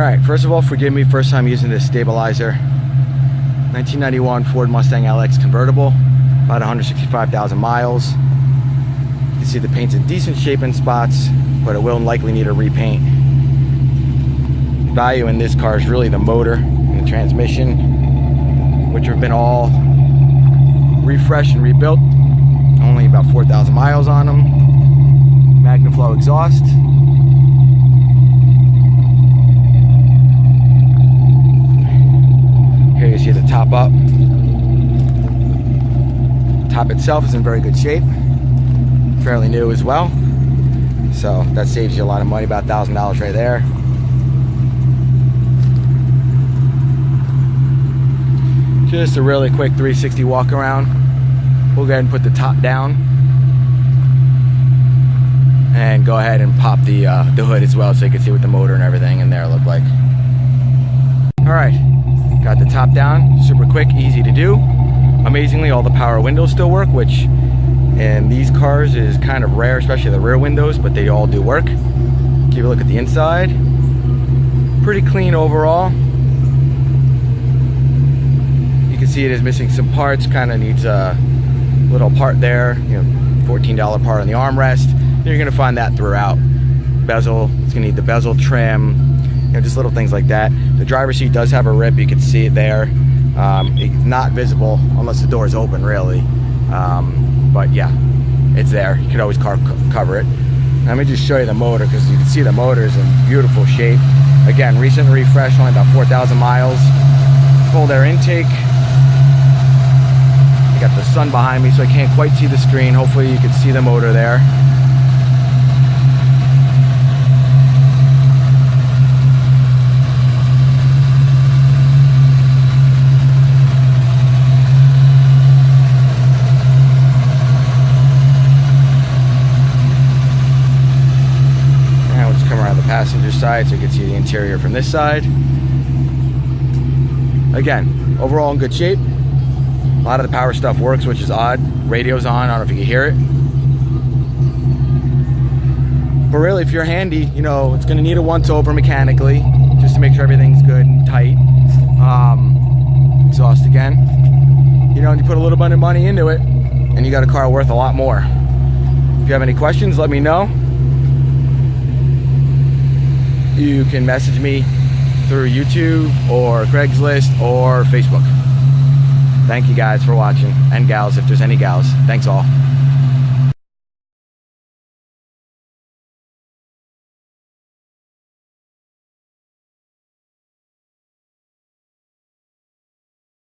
Alright, first of all, forgive me, first time using this stabilizer. 1991 Ford Mustang LX convertible, about 165,000 miles. You can see the paint's in decent shape in spots, but it will likely need a repaint. Value in this car is really the motor and the transmission, which have been all refreshed and rebuilt. Only about 4,000 miles on them. Magnaflow exhaust. Here you see the top up. Top itself is in very good shape. Fairly new as well. So that saves you a lot of money, about $1,000 right there. Just a really quick 360 walk around. We'll go ahead and put the top down and go ahead and pop the hood as well, so you can see what the motor and everything in there look like. All right, got the top down, super quick, easy to do. Amazingly, all the power windows still work, which in these cars is kind of rare, especially the rear windows, but they all do work. Give a look at the inside. Pretty clean overall. You can see it is missing some parts, kind of needs a little part there, you know, $14 part on the armrest. You're gonna find that throughout. Bezel, it's gonna need the bezel trim, you know, just little things like that. The driver's seat does have a rip, you can see it there. It's not visible unless the door is open, really. But yeah, it's there. You can always cover it. Let me just show you the motor, because you can see the motor is in beautiful shape. Again, recent refresh, only about 4,000 miles. Cold air intake. I got the sun behind me, so I can't quite see the screen. Hopefully you can see the motor there. Passenger side, so you can see the interior from this side. Again, overall in good shape. A lot of the power stuff works, which is odd. Radio's on, I don't know if you can hear it. But really, if you're handy, you know, it's gonna need a once-over mechanically, just to make sure everything's good and tight. Exhaust again. You know, you put a little bit of money into it, and you got a car worth a lot more. If you have any questions, let me know. You can message me through YouTube or Craigslist or Facebook. Thank you guys for watching, and gals if there's any gals. Thanks all.